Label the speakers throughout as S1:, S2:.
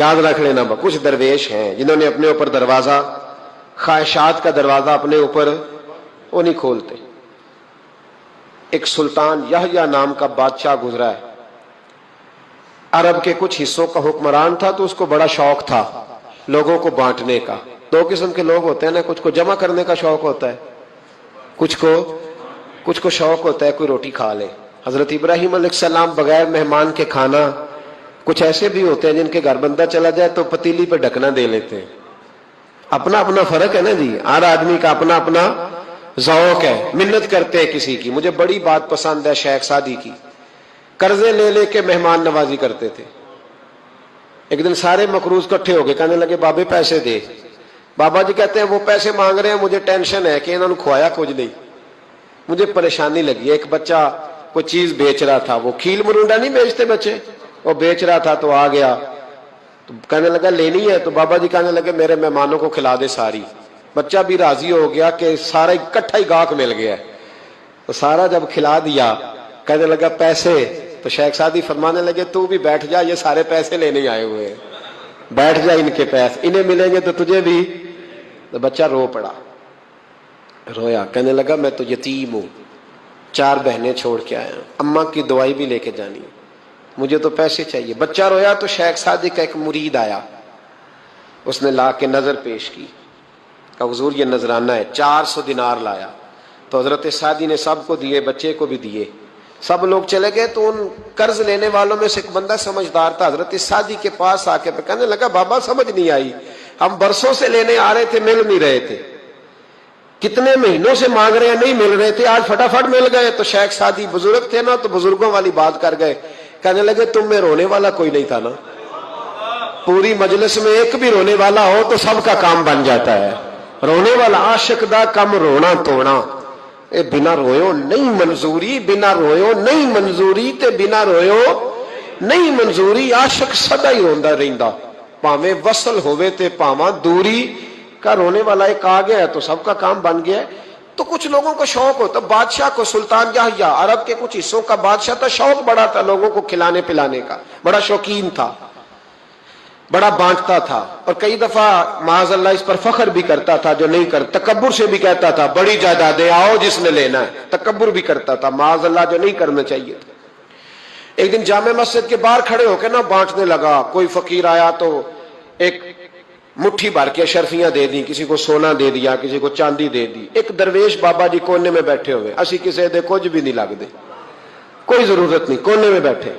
S1: یاد رکھ لینا کچھ درویش ہیں جنہوں نے اپنے اوپر دروازہ خواہشات کا دروازہ اپنے اوپر وہ نہیں کھولتے. ایک سلطان یحییٰ نام کا بادشاہ گزرا ہے. عرب کے کچھ حصوں کا حکمران تھا تو اس کو بڑا شوق تھا لوگوں کو بانٹنے کا. دو قسم کے لوگ ہوتے ہیں نا, کچھ کو جمع کرنے کا شوق ہوتا ہے, کچھ کو شوق ہوتا ہے کوئی روٹی کھا لے. حضرت ابراہیم علیہ السلام بغیر مہمان کے کھانا, کچھ ایسے بھی ہوتے ہیں جن کے گھر بندہ چلا جائے تو پتیلی پہ ڈھکنا دے لیتے ہیں. اپنا اپنا فرق ہے نا جی, ہر آدمی کا اپنا اپنا ذوق ہے. منت کرتے ہیں کسی کی. مجھے بڑی بات پسند ہے شیخ سعدی کی, قرضے لے لے کے مہمان نوازی کرتے تھے. ایک دن سارے مقروض اکٹھے ہو گئے, کہنے لگے بابے پیسے دے. بابا جی کہتے ہیں وہ پیسے مانگ رہے ہیں, مجھے ٹینشن ہے کہ انہوں نے کھوایا کچھ نہیں, مجھے پریشانی لگی. ایک بچہ کوئی چیز بیچ رہا تھا, وہ کھیل مرونڈا نہیں بیچتے بچے, وہ بیچ رہا تھا تو آ گیا, تو کہنے لگا لینی ہے, تو بابا جی کہنے لگے میرے مہمانوں کو کھلا دے ساری. بچہ بھی راضی ہو گیا کہ سارا اکٹھا ہی گاہک مل گیا, تو سارا جب کھلا دیا کہنے لگا پیسے. تو شیخ سعدی فرمانے لگے تو بھی بیٹھ جا, یہ سارے پیسے لینے آئے ہوئے ہیں, بیٹھ جا, ان کے پیسے انہیں ملیں گے تو تجھے بھی. تو بچہ رو پڑا, رویا, کہنے لگا میں تو یتیم ہوں, 4 بہنیں چھوڑ کے آیا, اماں کی دوائی بھی لے کے جانی, مجھے تو پیسے چاہیے. بچہ رویا تو شیخ سعدی کا ایک مرید آیا, اس نے لا کے نظر پیش کی, کہا حضور یہ نذرانہ ہے. 400 دینار لایا. تو حضرت سعدی نے سب کو دیے, بچے کو بھی دیے. سب لوگ چلے گئے تو ان قرض لینے والوں میں سے ایک بندہ سمجھدار تھا, حضرت سعدی کے پاس آ کے کہنے لگا بابا سمجھ نہیں آئی, ہم برسوں سے لینے آ رہے تھے مل نہیں رہے تھے, کتنے مہینوں سے مانگ رہے ہیں نہیں مل رہے تھے, آج فٹافٹ مل گئے. تو شیخ سعدی بزرگ تھے نا, تو بزرگوں والی بات کر گئے, کہنے لگے تم میں رونے والا کوئی نہیں تھا نا, پوری مجلس میں ایک بھی رونے والا ہو تو سب کا کام بن جاتا ہے. رونے والا عاشق دا کم رونا توڑا, اے بنا رویو نہیں منظوری, بنا رویو نہیں منظوری, تے بنا رویو نہیں منظوری. عاشق سدا ہی روندا رہندا, پاویں وصل ہوئے تے پاواں دوری. کا رونے والا ایک آ گیا ہے تو سب کا کام بن گیا ہے. تو کچھ لوگوں کو شوق ہوتا, بادشاہ کو سلطان یحییٰ عرب کے کچھ حصوں کا بادشاہ تھا, شوق بڑا تھا لوگوں کو کھلانے پلانے کا, بڑا شوقین تھا, بڑا بانٹتا تھا, اور کئی دفعہ معاذ اللہ اس پر فخر بھی کرتا تھا جو نہیں کر, تکبر سے بھی کہتا تھا بڑی جائیدادیں آؤ جس نے لینا ہے, تکبر بھی کرتا تھا معاذ اللہ جو نہیں کرنا چاہیے تھا. ایک دن جامع مسجد کے باہر کھڑے ہو کے نا بانٹنے لگا. کوئی فقیر آیا تو ایک مٹھی بھر کے اشرفیاں دے دی, کسی کو سونا دے دیا, کسی کو چاندی دے دی. ایک درویش بابا جی کونے میں بیٹھے ہوئے, اسی کسی دے کچھ بھی نہیں لگ دے, کوئی ضرورت نہیں, کونے میں بیٹھے.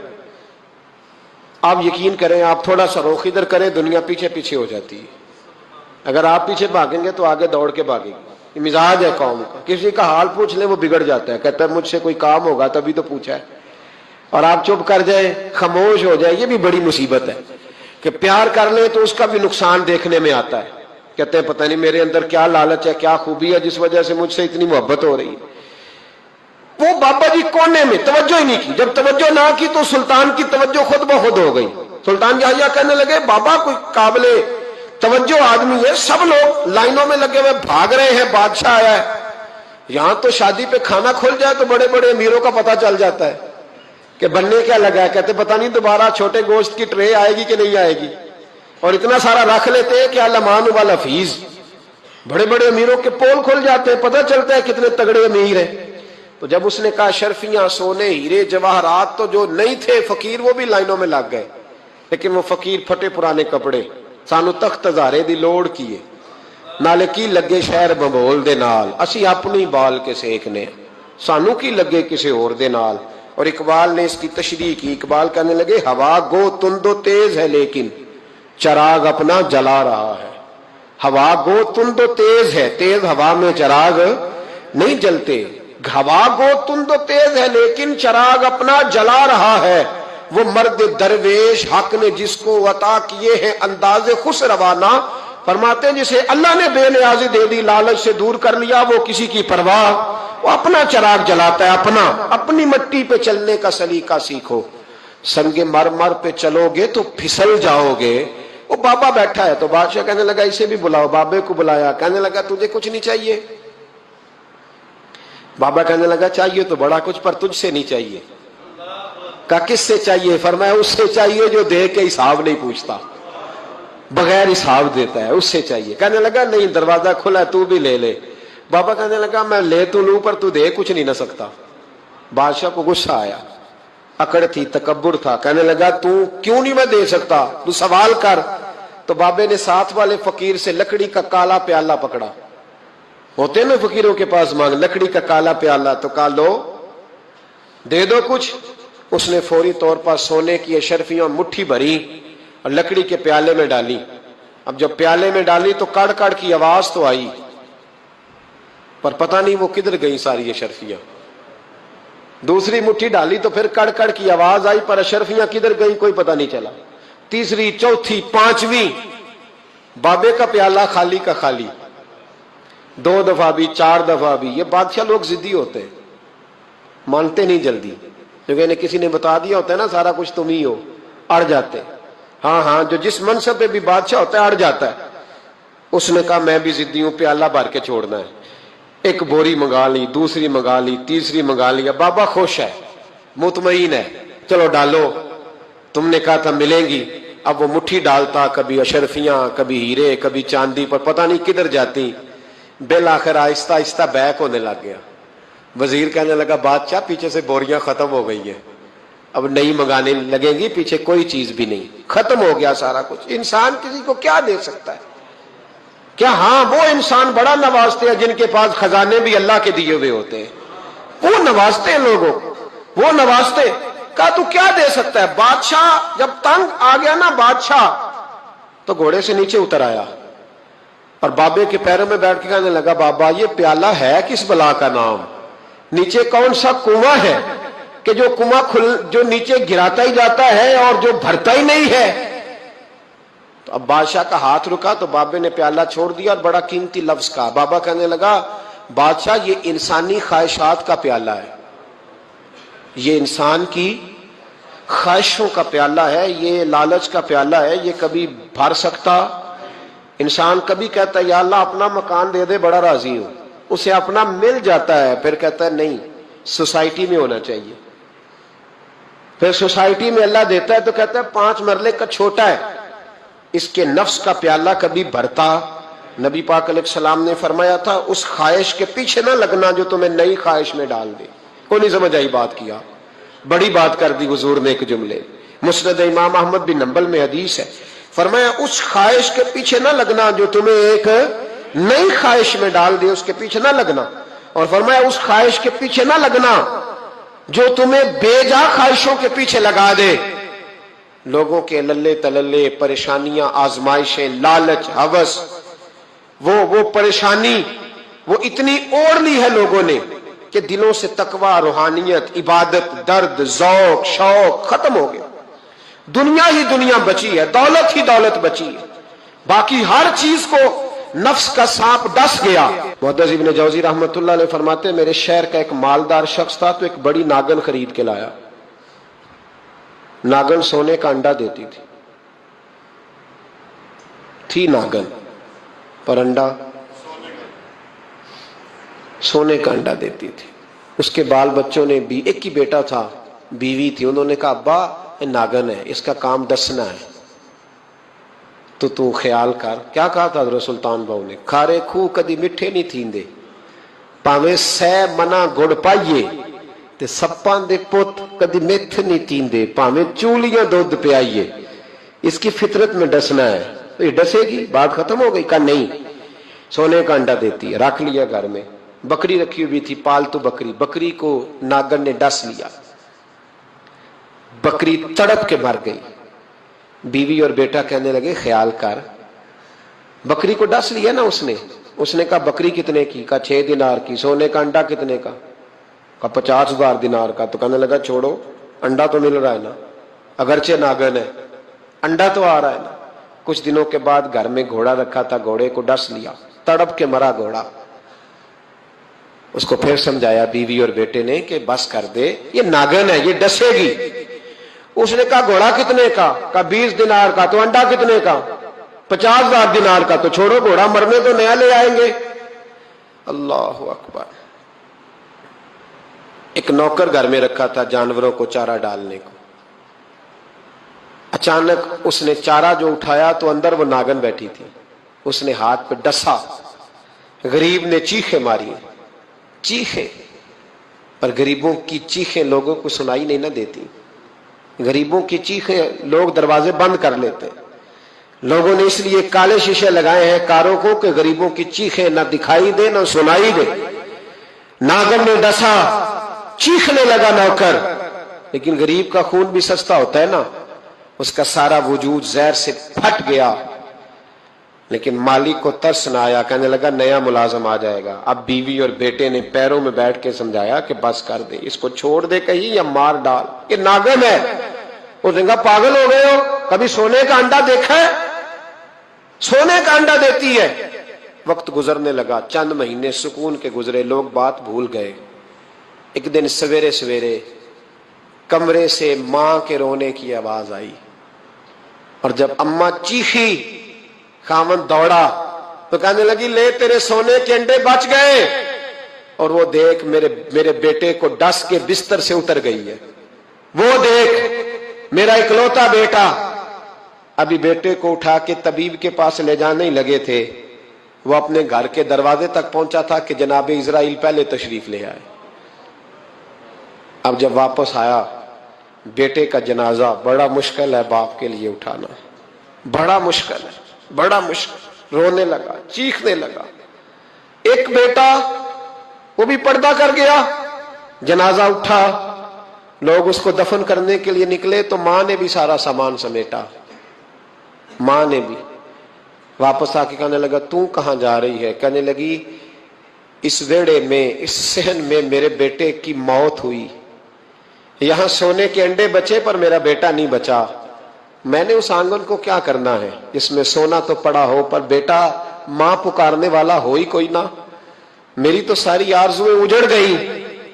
S1: آپ یقین کریں, آپ تھوڑا سا رخ ادھر کریں, دنیا پیچھے پیچھے ہو جاتی ہے. اگر آپ پیچھے بھاگیں گے تو آگے دوڑ کے بھاگے گی. یہ مزاج ہے قوم کا, کسی کا حال پوچھ لیں وہ بگڑ جاتا ہے, کہتا ہے مجھ سے کوئی کام ہوگا تبھی تو پوچھا ہے, اور آپ چپ کر جائیں, خاموش ہو جائے. یہ بھی بڑی مصیبت ہے کہ پیار کر لیں تو اس کا بھی نقصان دیکھنے میں آتا ہے. کہتے ہیں پتہ نہیں میرے اندر کیا لالچ ہے, کیا خوبی ہے جس وجہ سے مجھ سے اتنی محبت ہو رہی ہے. وہ بابا جی کونے میں توجہ ہی نہیں کی. جب توجہ نہ کی تو سلطان کی توجہ خود بخود ہو گئی. سلطان یحییٰ کہنے لگے بابا کوئی قابل توجہ آدمی ہے, سب لوگ لائنوں میں لگے ہوئے بھاگ رہے ہیں, بادشاہ آیا ہے. یہاں تو شادی پہ کھانا کھل جائے تو بڑے بڑے امیروں کا پتہ چل جاتا ہے کہ بننے کیا لگا ہے. کہتے پتہ نہیں دوبارہ چھوٹے گوشت کی ٹرے آئے گی کہ نہیں آئے گی, اور اتنا سارا رکھ لیتے ہیں کہ المان والحفیظ. بڑے بڑے امیروں کے پول کھل جاتے ہیں, پتہ چلتا ہے کتنے تگڑے امیر ہیں. تو جب اس نے کہا شرفیاں, سونے, ہیرے, جواہرات, تو جو نہیں تھے فقیر وہ بھی لائنوں میں لگ گئے. لیکن وہ فقیر پھٹے پرانے کپڑے, سانو تخت ہزارے دی لوڑ کیے, نالے کی لگے شہر ببول دے نال, اسی اپنی بال کے سیکنے, سانو کی لگے کسی اور دے نال. اور اقبال نے اس کی تشریح کی. اقبال کہنے لگے ہوا گو تند و تیز ہے لیکن چراغ اپنا جلا رہا ہے. ہوا گو تند و تیز ہے, تیز ہوا میں چراغ نہیں جلتے. ہوا گو تند و تیز ہے لیکن چراغ اپنا جلا رہا ہے. وہ مرد درویش حق نے جس کو عطا کیے ہیں انداز خوش روانہ, فرماتے ہیں جسے اللہ نے بے نیازی دے دی, لالچ سے دور کر لیا, وہ کسی کی پرواہ, وہ اپنا چراغ جلاتا ہے اپنا. اپنی مٹی پہ چلنے کا سلیقہ سیکھو, سنگ مرمر پہ چلو گے تو پھسل جاؤ گے. وہ بابا بیٹھا ہے تو بادشاہ کہنے لگا اسے بھی بلاؤ. بابے کو بلایا, کہنے لگا تجھے کچھ نہیں چاہیے؟ بابا کہنے لگا چاہیے تو بڑا کچھ, پر تجھ سے نہیں چاہیے. کہا کس سے چاہیے؟ فرمایا اس سے چاہیے جو دے کے حساب نہیں پوچھتا. बगैर हिसाब देता है, उससे चाहिए। कहने लगा नहीं, दरवाजा खुला, तू भी ले ले। बाबा कहने लगा मैं ले तो लूं पर तू दे कुछ नहीं ना सकता। बादशाह को गुस्सा आया, अकड़ थी, तकब्बुर था। कहने लगा तू क्यों नहीं मैं दे सकता, तू सवाल कर। तो बाबे ने साथ वाले फकीर से लकड़ी का काला प्याला पकड़ा, होते ना फकीरों के पास मांग, लकड़ी का काला प्याला, तो कहा लो दे दो कुछ। उसने फौरी तौर पर सोने की अशरफियां मुट्ठी भरी और लकड़ी के प्याले में डाली। अब जब प्याले में डाली तो कड़ कड़ की आवाज तो आई, पर पता नहीं वो किधर गई सारी अशरफियां। दूसरी मुट्ठी डाली तो फिर कड़ कड़ की आवाज आई, पर अशरफियां किधर गई कोई पता नहीं चला। तीसरी, चौथी, पांचवी, बाबे का प्याला खाली का खाली। 2 दफा भी, 4 दफा भी। ये बादशाह लोग जिद्दी होते हैं, मानते नहीं जल्दी, क्योंकि इन्हें किसी ने बता दिया होता है ना सारा कुछ तुम ही हो, अड़ जाते। हाँ हाँ, जो जिस मनसब पे भी बादशाह होता है अड़ जाता है। उसने कहा मैं भी जिद्दी हूं, प्याला भर के छोड़ना है। एक बोरी मंगा ली, दूसरी मंगा ली, तीसरी मंगा लिया। बाबा खुश है, मुतमईन है, चलो डालो, तुमने कहा था मिलेंगी। अब वो मुट्ठी डालता, कभी अशरफियां, कभी हीरे, कभी चांदी, पर पता नहीं किधर जाती। बिल आखिर आहिस्ता आहिस्ता बैक होने लग गया। वजीर कहने लगा बादशाह पीछे से बोरियां खत्म हो गई है, अब नई मंगाने लगेंगी, पीछे कोई चीज भी नहीं, खत्म हो गया सारा कुछ। इंसान किसी को क्या दे सकता है? क्या हाँ वो इंसान बड़ा नवाजते हैं जिनके पास खजाने भी अल्लाह के दिए हुए होते हैं, वो नवाजते हैं लोगों, वो नवाजते। कहा तू क्या दे सकता है? बादशाह जब तंग आ गया ना बादशाह, तो घोड़े से नीचे उतर आया और बाबे के पैरों में बैठ के कहने लगा बाबा ये प्याला है किस बला का नाम, नीचे कौन सा कुआं है कि जो कुआं जो नीचे गिराता ही जाता है और जो भरता ही नहीं है। तो अब बादशाह का हाथ रुका तो बाबे ने प्याला छोड़ दिया और बड़ा कीमती लफ्ज कहा। बाबा कहने लगा बादशाह ये इंसानी ख्वाहिशात का प्याला है, ये इंसान की ख्वाहिशों का प्याला है, ये लालच का प्याला है, ये कभी भर सकता। इंसान कभी कहता है या अल्लाह अपना मकान दे दे बड़ा राजी हूं, उसे अपना मिल जाता है, फिर कहता है नहीं सोसाइटी में होना चाहिए। फिर सोसाइटी में अल्लाह देता है तो कहता है 5 मरले का छोटा है। इसके नफ्स का प्याला कभी भरता। नबी पाक अलैहिस्सलाम ने फरमाया था उस ख्वाहिश के पीछे ना लगना जो तुम्हें नई ख्वाहिश में डाल दे। कोई नहीं समझ आई बात किया, बड़ी बात कर दी हुजूर ने एक जुमले। मुस्नद इमाम अहमद बिन हंबल में हदीस है, फरमाया उस ख्वाहिश के पीछे ना लगना जो तुम्हें एक नई ख्वाहिश में डाल दे, उसके पीछे ना लगना। और फरमाया उस ख्वाहिश के पीछे ना लगना जो तुम्हें बेजा ख्वाहिशों के पीछे लगा दे। लोगों के लल्ले तलल्ले, परेशानियां, आजमाइशें, लालच, हवस, वो परेशानी वो इतनी ओढ़ ली है लोगों ने कि दिलों से तकवा, रूहानियत, इबादत, दर्द, ज़ौक, शौक खत्म हो गया। दुनिया ही दुनिया बची है, दौलत ही दौलत बची है, बाकी हर चीज को नफ्स का सांप डस गया। मुहद्दिस इब्न जौजी रहमतुल्लाह अलैह फरमाते मेरे शहर का एक मालदार शख्स था तो एक बड़ी नागन खरीद के लाया। नागन सोने का अंडा देती थी नागन, पर अंडा सोने का अंडा देती थी। उसके बाल बच्चों ने भी, एक ही बेटा था, बीवी थी, उन्होंने कहा अब्बा ये नागन है, इसका काम दसना है, तो तू ख्याल कर। क्या कहा था हज़रत सुल्तान बाहू ने, खारे खूह कदी मिठे नहीं थींदे, भावे सै मना गुड़ पाइए, ते सप्पां दे पुत कदी मिठ नहीं थींदे, भावे चूलियां दूध पियाइए। इसकी फितरत में डसना है। तो ये डसेगी, बात खत्म हो गई। का नहीं, सोने का अंडा देती है। रख लिया घर में। बकरी रखी हुई थी, पालतू बकरी, बकरी को नागन ने डस लिया, बकरी तड़प के मर गई। बीवी और बेटा कहने लगे ख्याल कर, बकरी को डस लिया ना उसने। उसने कहा बकरी कितने की? कहा 6 दिनार की। सोने का अंडा कितने का? कहा 50,000 दिनार का। तो कहने लगा छोड़ो, अंडा तो मिल रहा है ना, अगरचे नागन है, अंडा तो आ रहा है ना। कुछ दिनों के बाद घर में घोड़ा रखा था, घोड़े को डस लिया, तड़प के मरा घोड़ा। उसको फिर समझाया बीवी और बेटे ने कि बस कर दे, ये नागन है, ये डसेगी। उसने कहा घोड़ा कितने का? कहा 20 दिनार का। तो अंडा कितने का? 50,000 दिनार का। तो छोड़ो, घोड़ा मरने तो नया ले आएंगे। अल्लाह अकबर। एक नौकर घर में रखा था जानवरों को चारा डालने को। अचानक उसने चारा जो उठाया तो अंदर वो नागन बैठी थी। उसने हाथ पे डसा, गरीब ने चीखें मारी, चीखें, पर गरीबों की चीखें लोगों को सुनाई नहीं ना देती। गरीबों की चीखें लोग दरवाजे बंद कर लेते हैं। लोगों ने इसलिए काले शीशे लगाए हैं कारों को कि गरीबों की चीखें ना दिखाई दे ना सुनाई दे। नागन ने डसा, चीखने लगा नौकर, लेकिन गरीब का खून भी सस्ता होता है ना, उसका सारा वजूद जहर से फट गया। लेकिन मालिक को तरस न आया, कहने लगा नया मुलाजम आ जाएगा। अब बीवी और बेटे ने पैरों में बैठ के समझाया कि बस कर दे, इसको छोड़ दे कहीं या मार डाल, ये नागन है। उसने कहा पागल हो गए हो, कभी सोने का अंडा देखा है? सोने का अंडा देती है। वक्त गुजरने लगा, चंद महीने सुकून के गुजरे, लोग बात भूल गए। एक दिन सवेरे सवेरे कमरे से मां के रोने की आवाज आई, और जब अम्मा चीखी, खामन दौड़ा तो कहने लगी ले तेरे सोने के अंडे बच गए। और वो देख मेरे बेटे को डस के बिस्तर से उतर गई है। वो देख मेरा इकलौता बेटा। अभी बेटे को उठा के तबीब के पास ले जाने ही लगे थे, वो अपने घर के दरवाजे तक पहुंचा था कि जनाब इजराइल पहले तशरीफ ले आए। अब जब वापस आया, बेटे का जनाजा बड़ा मुश्किल है बाप के लिए उठाना, बड़ा मुश्किल है, बड़ा मुश्किल। रोने लगा, चीखने लगा। एक बेटा वो भी पर्दा कर गया। जनाजा उठा, लोग उसको दफन करने के लिए निकले तो मां ने भी सारा सामान समेटा। मां ने भी वापस आके कहने लगा तू कहां जा रही है? कहने लगी इस वेड़े में, इस सहन में मेरे बेटे की मौत हुई। यहां सोने के अंडे बचे पर मेरा बेटा नहीं बचा। मैंने उस आंगन को क्या करना है जिसमें सोना तो पड़ा हो पर बेटा मां पुकारने वाला हो ही कोई ना। मेरी तो सारी आरज़ुएं उजड़ गई,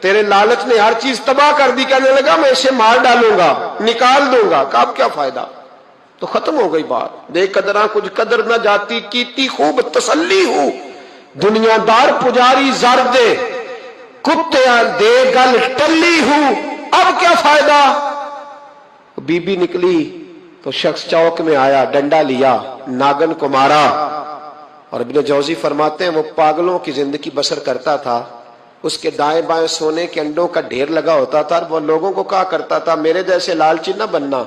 S1: तेरे लालच ने हर चीज तबाह कर दी। कहने लगा मैं इसे मार डालूंगा, निकाल दूंगा। अब क्या फायदा, तो खत्म हो गई बात। बेकदरा कुछ कदर न जाती, कीती खूब तसल्ली हूं। दुनियादार पुजारी जर दे, कुत्तियां दे गल टल्ली हूं। अब क्या फायदा। बीबी निकली तो शख्स चौक में आया, डंडा लिया, नागन को मारा। और इब्न जौजी फरमाते हैं वो पागलों की जिंदगी बसर करता था। उसके दाएं बाएं सोने के अंडों का ढेर लगा होता था। वो लोगों को कहा करता था मेरे जैसे लालची न बनना।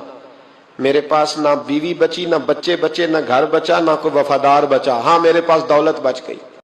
S1: मेरे पास ना बीवी बची, ना बच्चे बचे, ना घर बचा, ना कोई वफादार बचा। हाँ मेरे पास दौलत बच गई।